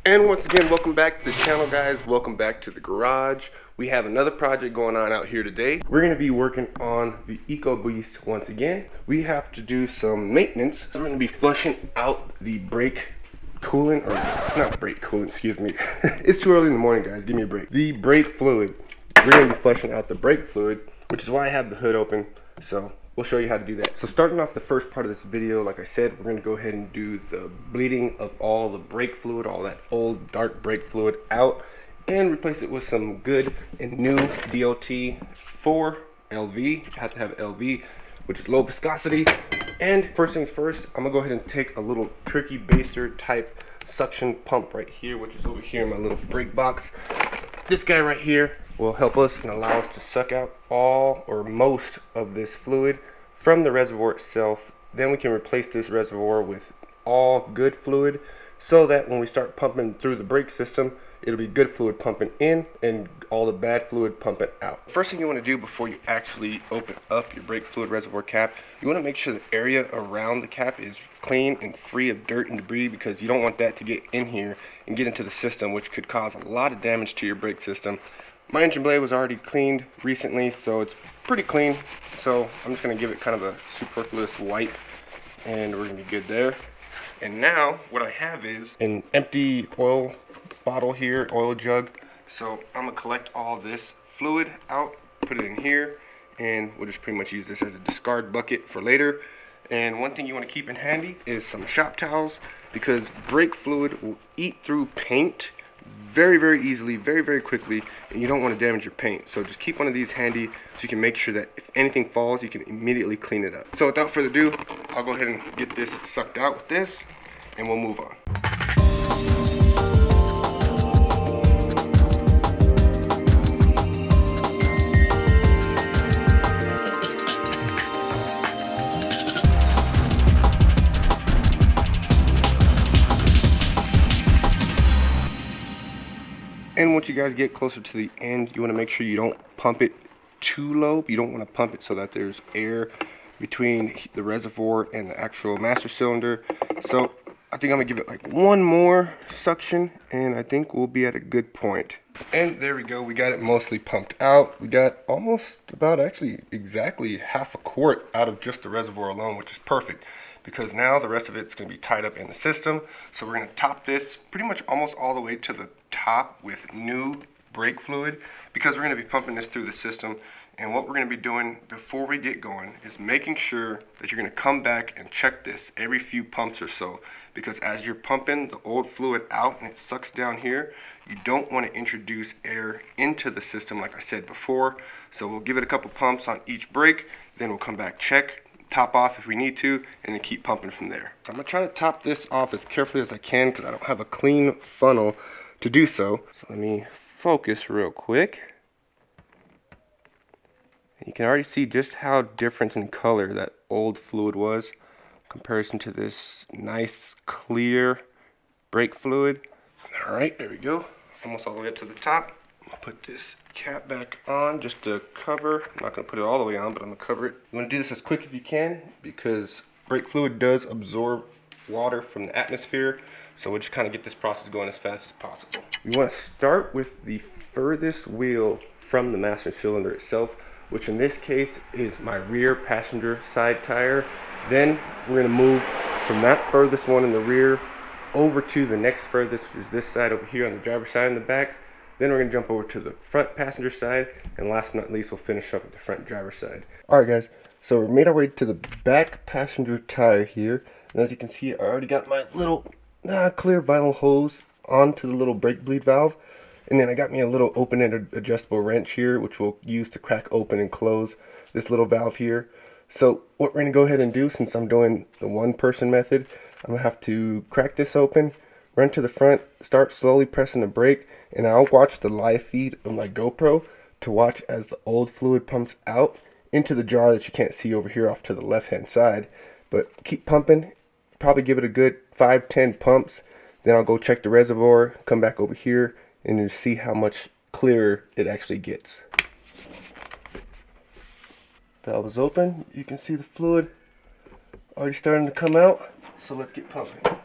And once again, welcome back to the channel, guys. Welcome back to the garage. We have another project going on out here today. We're going to be working on the Eco Beast once again. We have to do some maintenance. So we're going to be flushing out the brake coolant, or not brake coolant, excuse me. It's too early in the morning, guys. Give me a break. The brake fluid. We're going to be flushing out the brake fluid, which is why I have the hood open. So we'll show you how to do that. So starting off the first part of this video, like I said, we're going to go ahead and do the bleeding of all the brake fluid, all that old dark brake fluid out, and replace it with some good and new DOT 4 LV. You have to have LV, which is low viscosity. And first things first, I'm going to go ahead and take a little turkey baster type suction pump right here, which is over here in my little brake box. This guy right here will help us and allow us to suck out all or most of this fluid from the reservoir itself. Then we can replace this reservoir with all good fluid, so that when we start pumping through the brake system, it'll be good fluid pumping in and all the bad fluid pumping out. First thing you want to do before you actually open up your brake fluid reservoir cap, you want to make sure the area around the cap is clean and free of dirt and debris, because you don't want that to get in here and get into the system, which could cause a lot of damage to your brake system. My engine blade was already cleaned recently, so it's pretty clean. So I'm just going to give it kind of a superfluous wipe, and we're going to be good there. And now what I have is an empty oil bottle here, oil jug. So I'm going to collect all this fluid out, put it in here, and we'll just pretty much use this as a discard bucket for later. And one thing you want to keep in handy is some shop towels, because brake fluid will eat through paint very easily, very quickly, and you don't want to damage your paint. So just keep one of these handy so you can make sure that if anything falls, you can immediately clean it up. So without further ado, I'll go ahead and get this sucked out with this, and we'll move on. And once you guys get closer to the end, you want to make sure you don't pump it too low. You don't want to pump it so that there's air between the reservoir and the actual master cylinder. So I think I'm going to give it like one more suction, and I think we'll be at a good point. And there we go. We got it mostly pumped out. We got almost about actually exactly half a quart out of just the reservoir alone, which is perfect, because now the rest of it's going to be tied up in the system. So we're going to top this pretty much almost all the way to the top with new brake fluid, because we're going to be pumping this through the system. And what we're going to be doing before we get going is making sure that you're going to come back and check this every few pumps or so, because as you're pumping the old fluid out and it sucks down here, you don't want to introduce air into the system like I said before. So we'll give it a couple pumps on each brake, then we'll come back, check, top off if we need to, and then keep pumping from there. So I'm going to try to top this off as carefully as I can, because I don't have a clean funnel to do so. So let me focus real quick. You can already see just how different in color that old fluid was in comparison to this nice clear brake fluid. Alright, there we go. Almost all the way up to the top. I'll put this cap back on just to cover. I'm not going to put it all the way on, but I'm going to cover it. You want to do this as quick as you can, because brake fluid does absorb water from the atmosphere. So we'll just kind of get this process going as fast as possible. We want to start with the furthest wheel from the master cylinder itself, which in this case is my rear passenger side tire. Then we're going to move from that furthest one in the rear over to the next furthest, which is this side over here on the driver's side in the back. Then we're going to jump over to the front passenger side, and last but not least, we'll finish up with the front driver's side. Alright guys, so we made our way to the back passenger tire here, and as you can see, I already got my little clear vinyl hose onto the little brake bleed valve, and then I got me a little open-ended adjustable wrench here, which we'll use to crack open and close this little valve here. So what we're going to go ahead and do, since I'm doing the one-person method, I'm going to have to crack this open, run to the front, start slowly pressing the brake, and I'll watch the live feed of my GoPro to watch as the old fluid pumps out into the jar that you can't see over here off to the left-hand side. But keep pumping, probably give it a good 5-10 pumps, then I'll go check the reservoir, come back over here, and you see how much clearer it actually gets. Valve is open. You can see the fluid already starting to come out. So let's get pumping.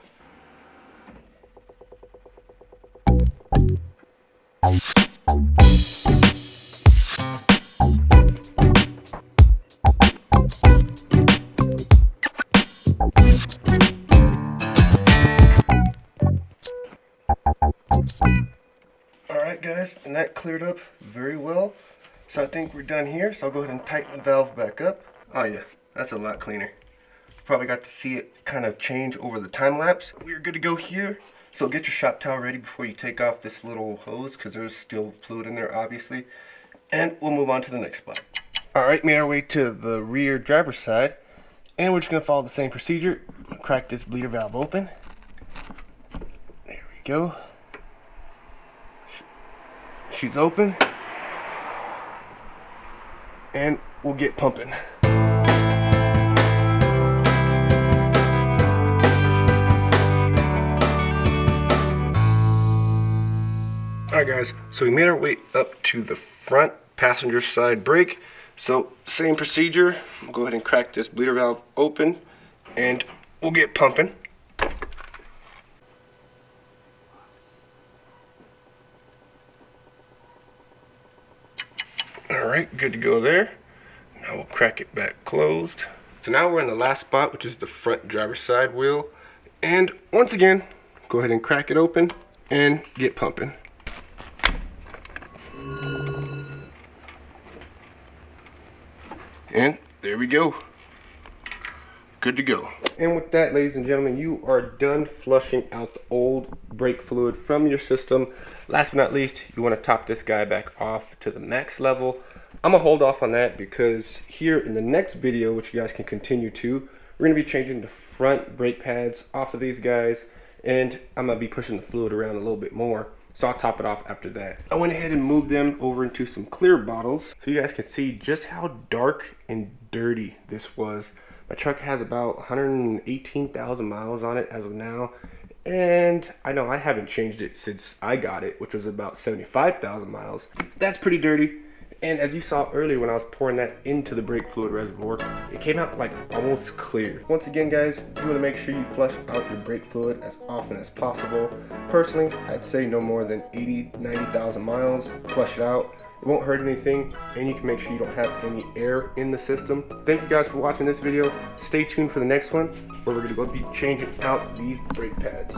guys, and that cleared up very well. So I think we're done here. So I'll go ahead and tighten the valve back up. Oh yeah, that's a lot cleaner. Probably got to see it kind of change over the time lapse. We're good to go here. So get your shop towel ready before you take off this little hose, because there's still fluid in there obviously. And we'll move on to the next spot. Alright, made our way to the rear driver's side. And we're just going to follow the same procedure. Crack this bleeder valve open. There we go. She's open. And we'll get pumping. Alright guys, so we made our way up to the front passenger side brake. So same procedure, we'll go ahead and crack this bleeder valve open and we'll get pumping. Alright, good to go there. Now we'll crack it back closed. So now we're in the last spot, which is the front driver's side wheel. And once again, go ahead and crack it open and get pumping. And there we go. Good to go. And with that, ladies and gentlemen, you are done flushing out the old brake fluid from your system. Last but not least, you want to top this guy back off to the max level. I'm gonna hold off on that because here in the next video, which you guys can continue to, we're gonna be changing the front brake pads off of these guys, and I'm gonna be pushing the fluid around a little bit more. So I'll top it off after that. I went ahead and moved them over into some clear bottles so you guys can see just how dark and dirty this was. My truck has about 118,000 miles on it as of now. And I know I haven't changed it since I got it, which was about 75,000 miles. That's pretty dirty. And as you saw earlier when I was pouring that into the brake fluid reservoir, it came out like almost clear. Once again guys, you want to make sure you flush out your brake fluid as often as possible. Personally, I'd say no more than 90,000 miles, flush it out. It won't hurt anything, and you can make sure you don't have any air in the system. Thank you guys for watching this video. Stay tuned for the next one, where we're going to go be changing out these brake pads.